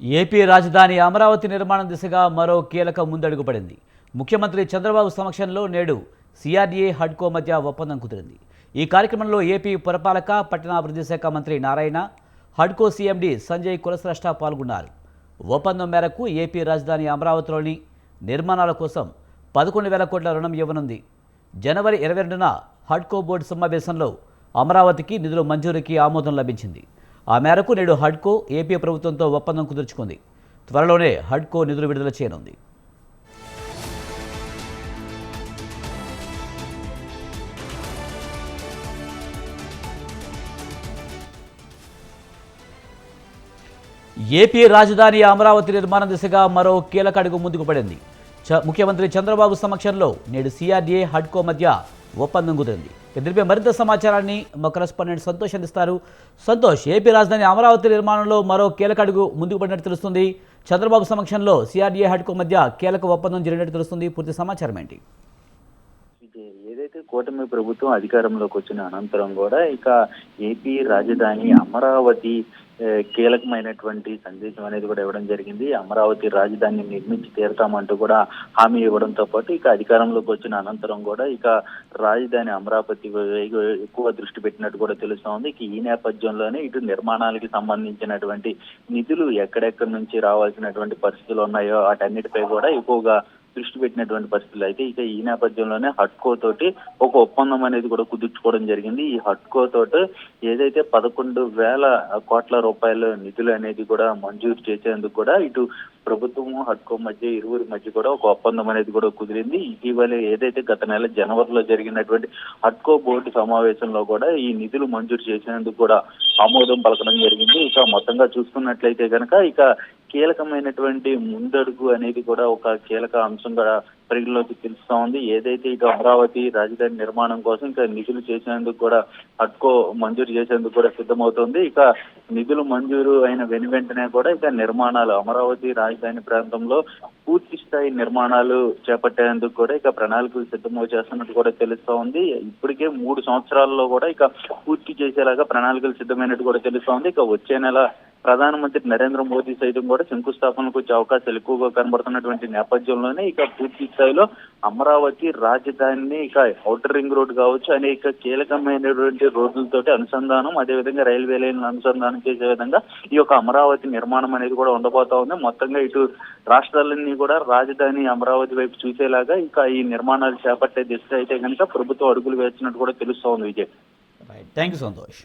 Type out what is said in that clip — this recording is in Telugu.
ఏపీ రాజధాని అమరావతి నిర్మాణం దిశగా మరో కీలక ముందడుగు పడింది. ముఖ్యమంత్రి చంద్రబాబు సమక్షంలో నేడు సిఆర్డీఏ హడ్కో మధ్య ఒప్పందం కుదిరింది. ఈ కార్యక్రమంలో ఏపీ పురపాలక పట్టణాభివృద్ధి శాఖ మంత్రి నారాయణ, హడ్కో సీఎండీ సంజయ్ కులశ్రేష్ఠ పాల్గొన్నారు. ఒప్పందం మేరకు ఏపీ రాజధాని అమరావతిలోని నిర్మాణాల కోసం 11,000 కోట్ల రుణం ఇవ్వనుంది. జనవరి 22న హడ్కో బోర్డు సమావేశంలో అమరావతికి నిధుల మంజూరీకి ఆమోదం లభించింది. ఆ మేరకు నేడు హడ్కో ఏపీ ప్రభుత్వంతో ఒప్పందం కుదుర్చుకుంది. త్వరలోనే హడ్కో నిధులు విడుదల చేయనుంది. ఏపీ రాజధాని అమరావతి నిర్మాణ దిశగా మరో కీలక అడుగు ముందుకు పడింది. ముఖ్యమంత్రి చంద్రబాబు సమక్షంలో నేడు సిఆర్డీఏ హడ్కో మధ్య ఒప్పందం కుదిరింది. దీనిపై మరింత సమాచారాన్ని మా కరెస్పాండెంట్ సంతోష్ అందిస్తారు. సంతోష్, ఏపీ రాజధాని అమరావతి నిర్మాణంలో మరో కీలక అడుగు ముందుకు పడినట్టు తెలుస్తుంది. చంద్రబాబు సమక్షంలో సిఆర్డీఏ హడ్కో మధ్య కీలక ఒప్పందం జరిగినట్టు తెలుస్తుంది. పూర్తి సమాచారం ఏంటి? ఏదైతే కూటమి ప్రభుత్వం అధికారంలోకి వచ్చిన అనంతరం కూడా ఇక ఏపీ రాజధాని అమరావతి కీలకమైనటువంటి సందేశం అనేది కూడా ఇవ్వడం జరిగింది. అమరావతి రాజధానిని నిర్మించి తీరుతామంటూ కూడా హామీ ఇవ్వడంతో పాటు ఇక అధికారంలోకి వచ్చిన అనంతరం కూడా ఇక రాజధాని అమరావతి ఎక్కువ దృష్టి పెట్టినట్టు కూడా తెలుస్తా ఉంది. ఇక ఈ నేపథ్యంలోనే ఇటు నిర్మాణాలకి సంబంధించినటువంటి నిధులు ఎక్కడెక్కడి నుంచి రావాల్సినటువంటి పరిస్థితులు ఉన్నాయో వాటన్నిటిపై కూడా ఎక్కువగా దృష్టి పెట్టినటువంటి పరిస్థితులు. అయితే ఇక ఈ నేపథ్యంలోనే హడ్కో తోటి ఒక ఒప్పందం అనేది కూడా కుదుర్చుకోవడం జరిగింది. ఈ హడ్కో తోటి ఏదైతే 11,000 కోట్ల రూపాయల నిధులు అనేది కూడా మంజూరు చేసేందుకు కూడా ఇటు ప్రభుత్వము హడ్కో మధ్య ఇరువురి మధ్య కూడా ఒక ఒప్పందం అనేది కూడా కుదిరింది. ఇటీవల ఏదైతే గత నెల జనవరిలో జరిగినటువంటి హడ్కో బోర్డు సమావేశంలో కూడా ఈ నిధులు మంజూరు చేసేందుకు కూడా ఆమోదం పలకడం జరిగింది. ఇక మొత్తంగా చూసుకున్నట్లయితే కనుక ఇక కీలకమైనటువంటి ముందడుగు అనేది కూడా ఒక కీలక అంశంగా పరిగణలోకి తెలుస్తా ఉంది. ఏదైతే ఇటు అమరావతి రాజధాని నిర్మాణం కోసం ఇక నిధులు చేసేందుకు కూడా హడ్కో మంజూరు చేసేందుకు కూడా సిద్ధమవుతోంది. ఇక నిధులు మంజూరు అయిన వెంటనే కూడా ఇక నిర్మాణాలు అమరావతి రాజధాని ప్రాంతంలో పూర్తి స్థాయి నిర్మాణాలు చేపట్టేందుకు కూడా ఇక ప్రణాళికలు సిద్ధమో చేస్తున్నట్టు కూడా తెలుస్తా ఉంది. ఇప్పటికే 3 సంవత్సరాల్లో కూడా ఇక పూర్తి చేసేలాగా ప్రణాళికలు సిద్ధమైనట్టు కూడా తెలుస్తా ఉంది. ఇక వచ్చే నెల ప్రధానమంత్రి నరేంద్ర మోదీ సైతం కూడా శంకుస్థాపనకు వచ్చే అవకాశాలు ఎక్కువగా కనబడుతున్నటువంటి నేపథ్యంలోనే ఇక పూర్తి స్థాయిలో అమరావతి రాజధానిని ఇక ఔటర్ రింగ్ రోడ్ కావచ్చు అనేక కీలకమైనటువంటి రోడ్లతోటి అనుసంధానం, అదేవిధంగా రైల్వే లైన్ అనుసంధానం చేసే విధంగా ఈ యొక్క అమరావతి నిర్మాణం అనేది కూడా ఉండబోతా ఉంది. మొత్తంగా ఇటు రాష్ట్రాలన్నీ కూడా రాజధాని అమరావతి వైపు చూసేలాగా ఇక ఈ నిర్మాణాలు చేపట్టే దిశగా అయితే కనుక ప్రభుత్వం అడుగులు వేస్తున్నట్టు కూడా తెలుస్తా ఉంది. Vijay, thank you Santosh.